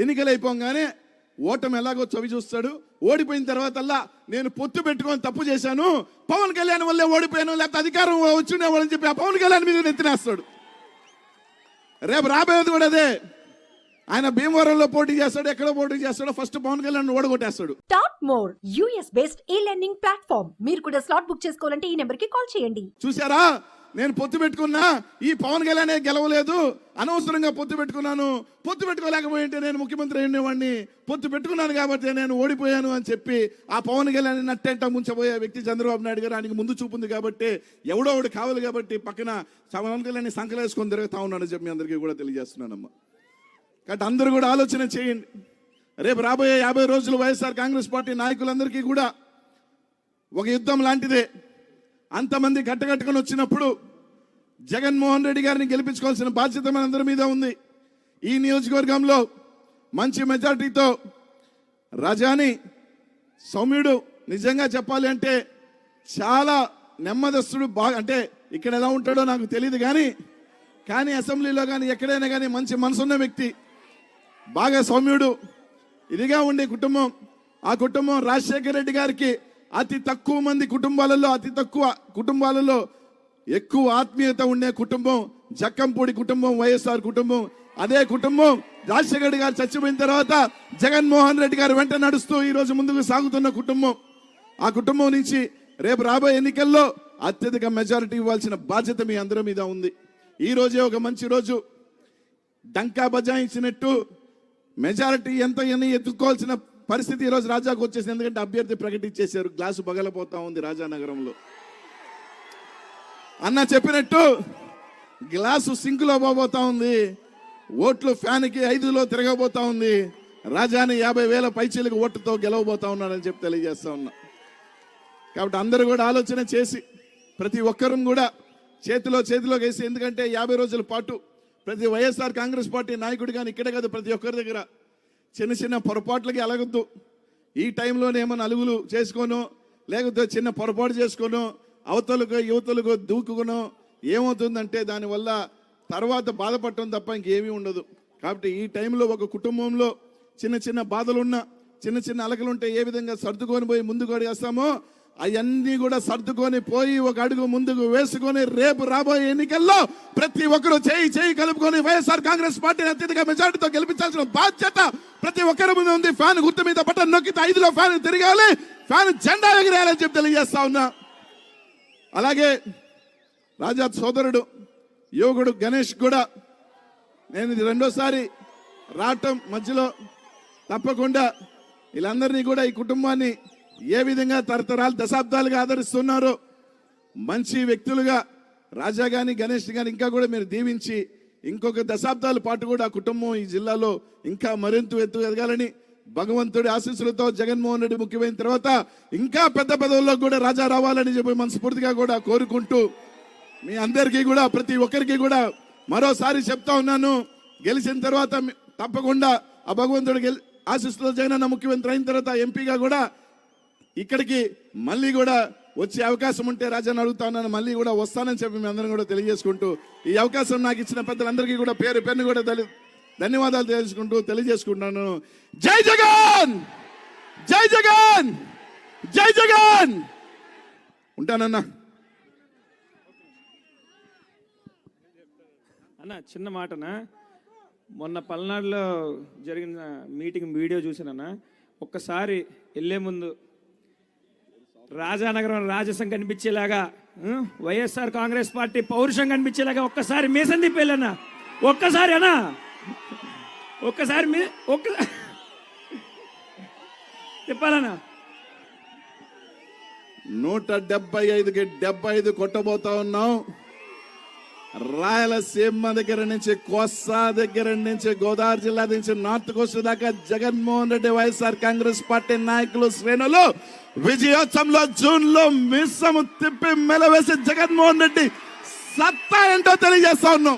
ఎన్నికలు అయిపోగానే ఓటమి ఎలాగో చవి చూస్తాడు. ఓడిపోయిన తర్వాతల్లా నేను పొత్తు పెట్టుకొని తప్పు చేశాను, పవన్ కళ్యాణ్ వల్లే ఓడిపోయాను, లేకపోతే అధికారం వచ్చిండేవాళ్ళని చెప్పి ఆ పవన్ కళ్యాణ్ మీద నెత్తినేస్తాడు. రేపు రాబోయేది కూడా అదే. ఆయన భీమవరంలో పోటీ చేస్తాడు, ఎక్కడ పోటీ చేస్తాడో ఫస్ట్ పవన్ కళ్యాణ్ ఓడగొట్టేస్తాడు. Top more US based e-learning platform. మీరు కూడా స్లాట్ బుక్ చేసుకోవాలంటే ఈ నెంబర్ కి కాల్ చేయండి. చూసారా, నేను పొత్తు పెట్టుకున్నా, ఈ పవన్ కళ్యాణ్ గెలవలేదు, అనవసరంగా పొత్తు పెట్టుకున్నాను, పొత్తు పెట్టుకోలేకపోయింటే నేను ముఖ్యమంత్రి అయినవాడిని, పొత్తు పెట్టుకున్నాను కాబట్టి నేను ఓడిపోయాను అని చెప్పి ఆ పవన్ కళ్యాణ్ నట్టేంట ముంచబోయే వ్యక్తి చంద్రబాబు నాయుడు గారు. ఆయనకి ముందు చూపుంది కాబట్టి, ఎవడో ఒకటి కావాలి కాబట్టి పక్కన పవన్ కళ్యాణ్ సంకలేసుకొని తిరుగుతా ఉన్నాడని చెప్పి మీ అందరికీ కూడా తెలియజేస్తున్నానమ్మా. కాబట్టి అందరూ కూడా ఆలోచన చేయండి. రేపు రాబోయే 50 రోజులు వైఎస్ఆర్ కాంగ్రెస్ పార్టీ నాయకులందరికీ కూడా ఒక యుద్ధం లాంటిదే. అంతమంది కట్టకట్టుకొని వచ్చినప్పుడు జగన్మోహన్ రెడ్డి గారిని గెలిపించుకోవాల్సిన బాధ్యత మనందరి మీద ఉంది. ఈ నియోజకవర్గంలో మంచి మెజార్టీతో రాజాని సౌమ్యుడు, నిజంగా చెప్పాలి అంటే చాలా నెమ్మదస్తుడు. బాగా అంటే ఇక్కడ ఎలా ఉంటాడో నాకు తెలియదు కానీ అసెంబ్లీలో కానీ ఎక్కడైనా కానీ మంచి మనసున్న వ్యక్తి, బాగా సౌమ్యుడు, ఇదిగా ఉండే కుటుంబం. ఆ కుటుంబం రాజశేఖర రెడ్డి గారికి అతి తక్కువ మంది కుటుంబాలలో, అతి తక్కువ కుటుంబాలలో ఎక్కువ ఆత్మీయత ఉండే కుటుంబం జక్కంపూడి కుటుంబం, వైఎస్ఆర్ కుటుంబం. అదే కుటుంబం రాజశేఖర రెడ్డి గారు చచ్చిపోయిన తర్వాత జగన్మోహన్ రెడ్డి గారు వెంట నడుస్తూ ఈరోజు ముందుకు సాగుతున్న కుటుంబం. ఆ కుటుంబం నుంచి రేపు రాబోయే ఎన్నికల్లో అత్యధిక మెజారిటీ ఇవ్వాల్సిన బాధ్యత మీ అందరి మీద ఉంది. ఈ రోజే ఒక మంచి రోజు. డంకా బజాయించినట్టు మెజారిటీ ఎంత అని ఎత్తుకోవాల్సిన పరిస్థితి ఈరోజు రాజాకు వచ్చేసింది. ఎందుకంటే అభ్యర్థి ప్రకటించేశారు. గ్లాసు పగలపోతా ఉంది రాజానగరంలో. అన్న చెప్పినట్టు గ్లాసు సింకులో పోబోతా ఉంది, ఓట్లు ఫ్యాన్కి 5లో తిరగబోతా ఉంది. రాజాని 50,000 పైచీలకు ఓటుతో గెలవబోతా ఉన్నాడని చెప్పి తెలియజేస్తా ఉన్నా. కాబట్టి అందరూ కూడా ఆలోచన చేసి ప్రతి ఒక్కరూ కూడా చేతిలో వేసి, ఎందుకంటే 50 రోజుల పాటు ప్రతి వైఎస్ఆర్ కాంగ్రెస్ పార్టీ నాయకుడు కానీ ఇక్కడే కాదు ప్రతి ఒక్కరి దగ్గర చిన్న పొరపాట్లకి అలగద్దు. ఈ టైంలోనేమో నలుగులు చేసుకోను, లేకపోతే చిన్న పొరపాటు చేసుకోను, అవతలకు యువతలకు దూకును, ఏమవుతుందంటే దానివల్ల తర్వాత బాధపడటం తప్ప ఇంకేమీ ఉండదు. కాబట్టి ఈ టైంలో ఒక కుటుంబంలో చిన్న బాధలున్నా, చిన్న అలకలుంటే ఏ విధంగా సర్దుకొని పోయి ముందుకు అడిగేస్తామో అవన్నీ కూడా సర్దుకొని పోయి ఒక అడుగు ముందుకు వేసుకొని రేపు రాబోయే ఎన్నికల్లో ప్రతి ఒక్కరూ చేయి కలుపుకొని వైఎస్ఆర్ కాంగ్రెస్ పార్టీని అత్యధిక మెజార్టీతో గెలిపించాల్సిన బాధ్యత ప్రతి ఒక్కరి ముందు ఉంది. ఫ్యాన్ గుర్తు మీద బటన్ నొక్కితే 5లో ఫ్యాన్ తిరగాలి, ఫ్యాన్ జెండా ఎగిరేయాలని చెప్పి తెలియజేస్తా ఉన్నా. అలాగే రాజా సోదరుడు యువకుడు గణేష్ కూడా నేను ఇది రెండోసారి రావటం మధ్యలో తప్పకుండా వీళ్ళందరినీ కూడా ఈ కుటుంబాన్ని ఏ విధంగా తరతరాలు దశాబ్దాలుగా ఆదరిస్తున్నారో మంచి వ్యక్తులుగా రాజా కానీ గణేష్ కానీ ఇంకా కూడా మీరు దీవించి ఇంకొక దశాబ్దాల పాటు కూడా ఆ కుటుంబం ఈ జిల్లాలో ఇంకా మరింత ఎదగాలని భగవంతుడి ఆశీస్సులతో జగన్మోహన్ రెడ్డి ముఖ్యమైన తర్వాత ఇంకా పెద్ద పదవుల్లో కూడా రాజా రావాలని చెప్పి మనస్ఫూర్తిగా కూడా కోరుకుంటూ మీ అందరికీ కూడా ప్రతి ఒక్కరికి కూడా మరోసారి చెప్తా ఉన్నాను, గెలిచిన తర్వాత తప్పకుండా ఆ భగవంతుడి ఆశీస్సులతో జగనన్న ముఖ్యమంత్రి అయిన తర్వాత ఎంపీగా కూడా ఇక్కడికి మళ్ళీ కూడా వచ్చే అవకాశం ఉంటే రాజాని అడుగుతా ఉన్నాను, మళ్ళీ కూడా వస్తానని చెప్పి మీ అందరం కూడా తెలియజేసుకుంటూ ఈ అవకాశం నాకు ఇచ్చిన పెద్దలందరికీ కూడా పేరు కూడా ధన్యవాదాలు తెలియజేసుకుంటున్నాను. జై జగన్, జై జగన్, జై జగన్. ఉంటానన్నా. అన్న చిన్న మాటనా, మొన్న పల్నాడులో జరిగిన మీటింగ్ వీడియో చూసానన్నా. ఒక్కసారి వెళ్ళే ముందు రాజానగరం రాజసం కనిపించేలాగా, వైఎస్ఆర్ కాంగ్రెస్ పార్టీ పౌరుషం కనిపించేలాగా ఒక్కసారి మీసం తిప్పేళ్ళన్నా. ఒక్కసారి అన్నా, ఒక్కసారి తిప్పాలన్నా. 175కి 75 కొట్టబోతా ఉన్నాం. రాయలసీమ దగ్గర నుంచి కోస్తా దగ్గర నుంచి గోదావరి జిల్లా నుంచి నార్త్ కోస్ట్ దాకా జగన్మోహన్ రెడ్డి వైఎస్ఆర్ కాంగ్రెస్ పార్టీ నాయకులు శ్రేణులు విజయోత్సవంలో జూన్లో మిస్సము తిప్పి మెలవేసి జగన్మోహన్ రెడ్డి సత్తా ఏంటో తెలియజేస్తా ఉన్నాం.